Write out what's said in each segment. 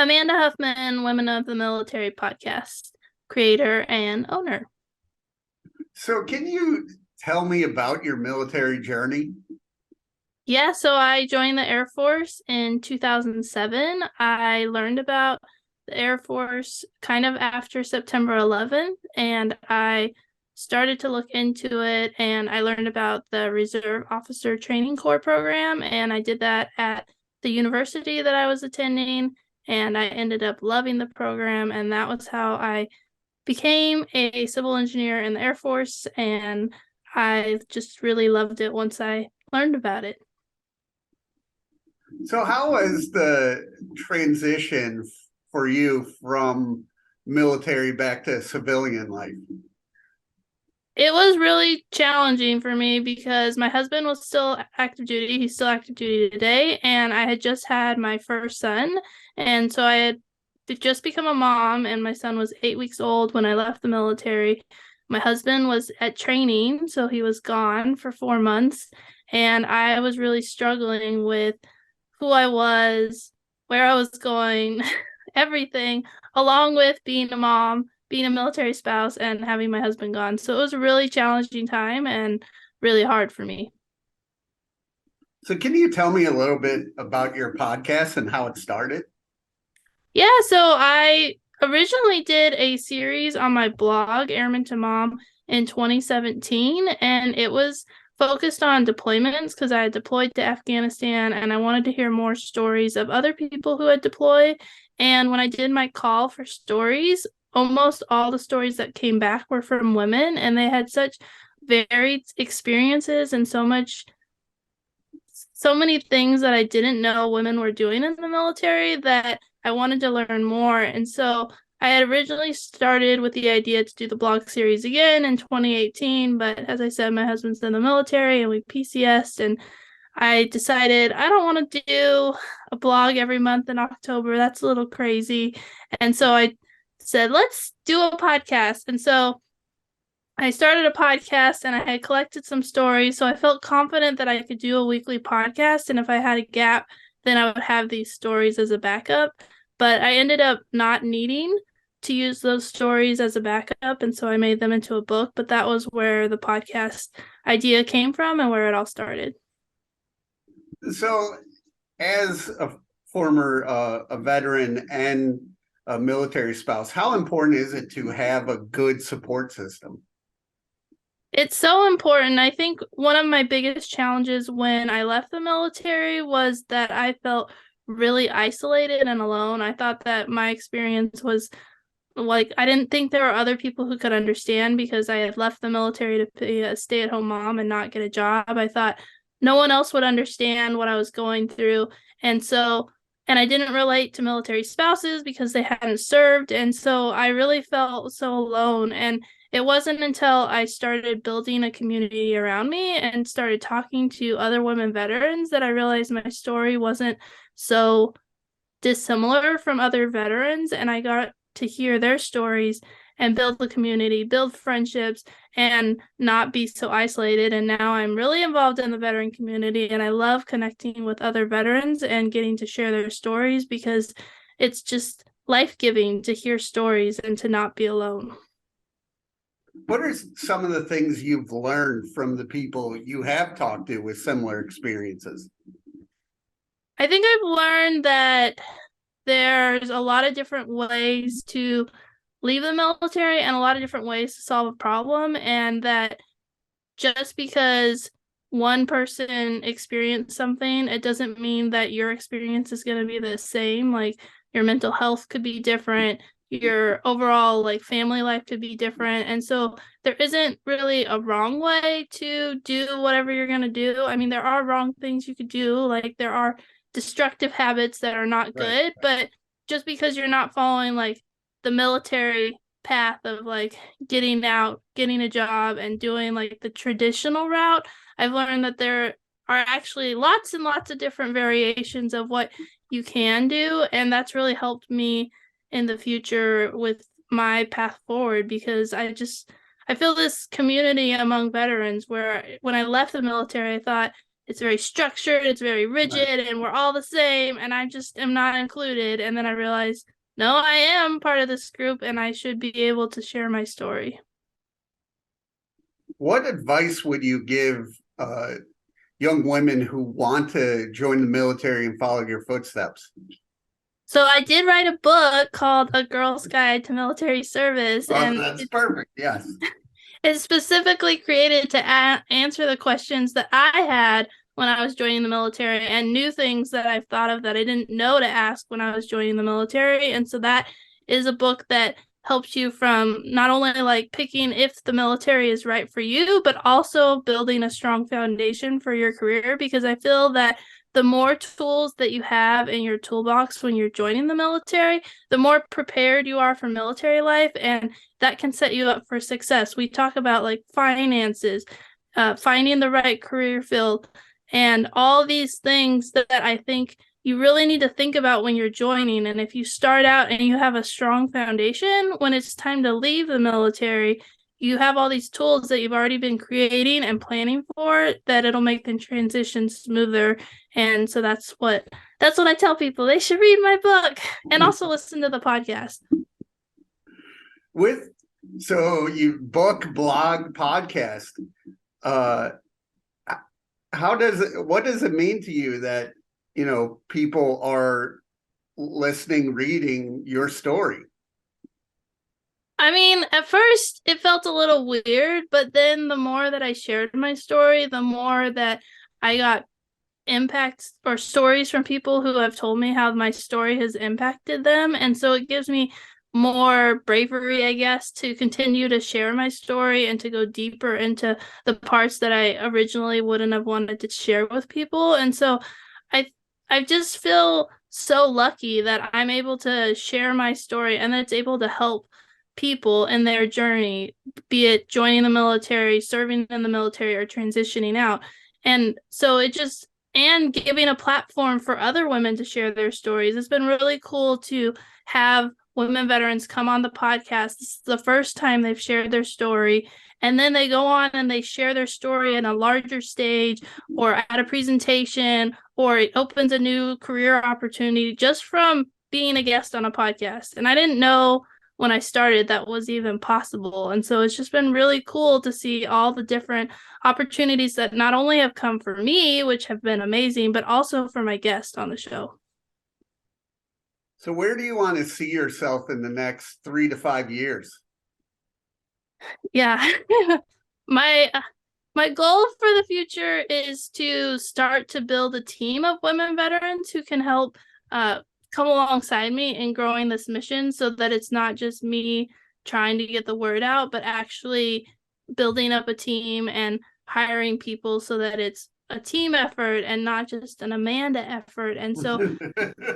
Amanda Huffman, Women of the Military podcast, creator and owner. So, can you tell me about your military journey? Yeah, so I joined the Air Force in 2007. I learned about the Air Force kind of after September 11th, and I started to look into it, and I learned about the Reserve Officer Training Corps program, and I did that at the university that I was attending, and I ended up loving the program, and that was how I became a civil engineer in the Air Force, and I just really loved it once I learned about it. So, how was the transition for you from military back to civilian life? It was really challenging for me because my husband was still active duty. He's still active duty today, and I had just had my first son. And so I had just become a mom, and my son was 8 weeks old when I left the military. My husband was at training, so he was gone for 4 months. And I was really struggling with who I was, where I was going, everything, along with being a mom, being a military spouse, and having my husband gone. So it was a really challenging time and really hard for me. So, can you tell me a little bit about your podcast and how it started? Yeah, so I originally did a series on my blog, Airman to Mom, in 2017, and it was focused on deployments because I had deployed to Afghanistan and I wanted to hear more stories of other people who had deployed. And when I did my call for stories, almost all the stories that came back were from women, and they had such varied experiences and so many things that I didn't know women were doing in the military that I wanted to learn more. And so I had originally started with the idea to do the blog series again in 2018, but as I said, my husband's in the military and we PCSed, and I decided I don't want to do a blog every month in October. That's a little crazy. And so I said, let's do a podcast. And so I started a podcast and I had collected some stories, so I felt confident that I could do a weekly podcast. And if I had a gap, then I would have these stories as a backup. But I ended up not needing to use those stories as a backup. And so I made them into a book. But that was where the podcast idea came from and where it all started. So, as a former a veteran and a military spouse, how important is it to have a good support system? It's so important. I think one of my biggest challenges when I left the military was that I felt really isolated and alone. I thought that my experience was like, I didn't think there were other people who could understand because I had left the military to be a stay-at-home mom and not get a job. I thought no one else would understand what I was going through. And so, and I didn't relate to military spouses because they hadn't served. And so I really felt so alone. And it wasn't until I started building a community around me and started talking to other women veterans that I realized my story wasn't so dissimilar from other veterans, and I got to hear their stories and build the community, build friendships, and not be so isolated. And now I'm really involved in the veteran community, and I love connecting with other veterans and getting to share their stories because it's just life-giving to hear stories and to not be alone. What are some of the things you've learned from the people you have talked to with similar experiences? I think I've learned that there's a lot of different ways to leave the military and a lot of different ways to solve a problem, and that just because one person experienced something, it doesn't mean that your experience is going to be the same. Like your mental health could be different, your overall like family life could be different. And so there isn't really a wrong way to do whatever you're going to do. I mean, there are wrong things you could do, like there are destructive habits that are not Right. good, but just because you're not following like the military path of like getting out, getting a job, and doing like the traditional route, I've learned that there are actually lots and lots of different variations of what you can do. And that's really helped me in the future with my path forward because I feel this community among veterans where when I left the military, I thought it's very structured, it's very Right. rigid, and we're all the same, and I just am not included. And then I realized, no, I am part of this group, and I should be able to share my story. What advice would you give young women who want to join the military and follow your footsteps? So I did write a book called A Girl's Guide to Military Service, Oh, and that's perfect. Yes. it's specifically created to answer the questions that I had when I was joining the military and new things that I've thought of that I didn't know to ask when I was joining the military. And so that is a book that helps you from not only like picking if the military is right for you, but also building a strong foundation for your career. Because I feel that the more tools that you have in your toolbox when you're joining the military, the more prepared you are for military life, and that can set you up for success. We talk about like finances, finding the right career field, and all these things that I think you really need to think about when you're joining. And if you start out and you have a strong foundation, when it's time to leave the military, you have all these tools that you've already been creating and planning for, that it'll make the transition smoother. And so that's what I tell people. They should read my book and also listen to the podcast. With so you book, blog, podcast. Uh, how does it? What does it mean to you that people are listening, reading your story? I mean, at first it felt a little weird, but then the more that I shared my story, the more that I got impacts or stories from people who have told me how my story has impacted them. And so it gives me more bravery, I guess, to continue to share my story and to go deeper into the parts that I originally wouldn't have wanted to share with people. And so I I just feel so lucky that I'm able to share my story and that it's able to help people in their journey, be it joining the military, serving in the military, or transitioning out. And so it just, and giving a platform for other women to share their stories. It's been really cool to have women veterans come on the podcast. This is the first time they've shared their story. And then they go on and they share their story in a larger stage or at a presentation, or it opens a new career opportunity just from being a guest on a podcast. And I didn't know when I started that was even possible. And so it's just been really cool to see all the different opportunities that not only have come for me, which have been amazing, but also for my guest on the show. So where do you want to see yourself in the next 3 to 5 years? Yeah. my my goal for the future is to start to build a team of women veterans who can help come alongside me in growing this mission, so that it's not just me trying to get the word out, but actually building up a team and hiring people so that it's a team effort and not just an Amanda effort. And so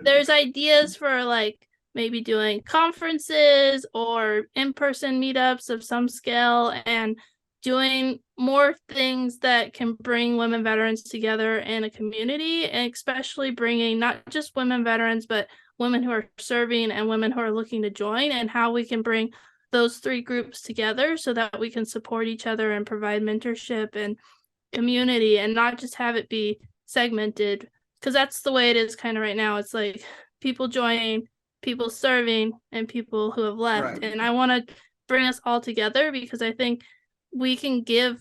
there's ideas for like maybe doing conferences or in-person meetups of some scale, and doing more things that can bring women veterans together in a community, and especially bringing not just women veterans, but women who are serving and women who are looking to join, and how we can bring those three groups together so that we can support each other and provide mentorship and community, and not just have it be segmented, because that's the way it is kind of right now. It's like people joining, people serving, and people who have left. Right. And I want to bring us all together, because I think we can give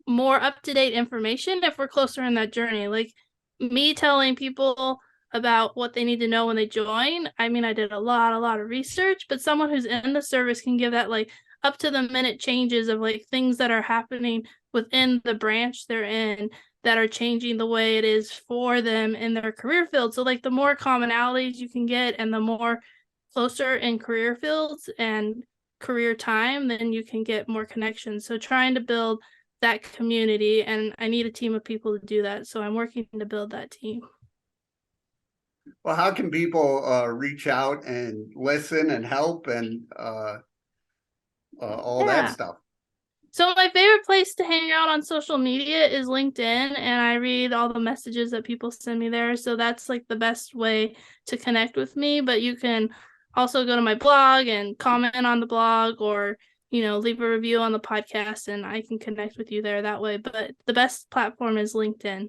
more up-to-date information if we're closer in that journey. Like me telling people about what they need to know when they join. I mean, I did a lot of research, but someone who's in the service can give that like up to the minute changes of like things that are happening within the branch they're in that are changing the way it is for them in their career field. So like the more commonalities you can get and the more closer in career fields and career time, then you can get more connections. So trying to build that community, and I need a team of people to do that. So I'm working to build that team. Well, how can people reach out and listen and help and all that Yeah. stuff? So my favorite place to hang out on social media is LinkedIn, and I read all the messages that people send me there. So that's like the best way to connect with me. But you can also go to my blog and comment on the blog, or leave a review on the podcast, and I can connect with you there that way. But the best platform is LinkedIn.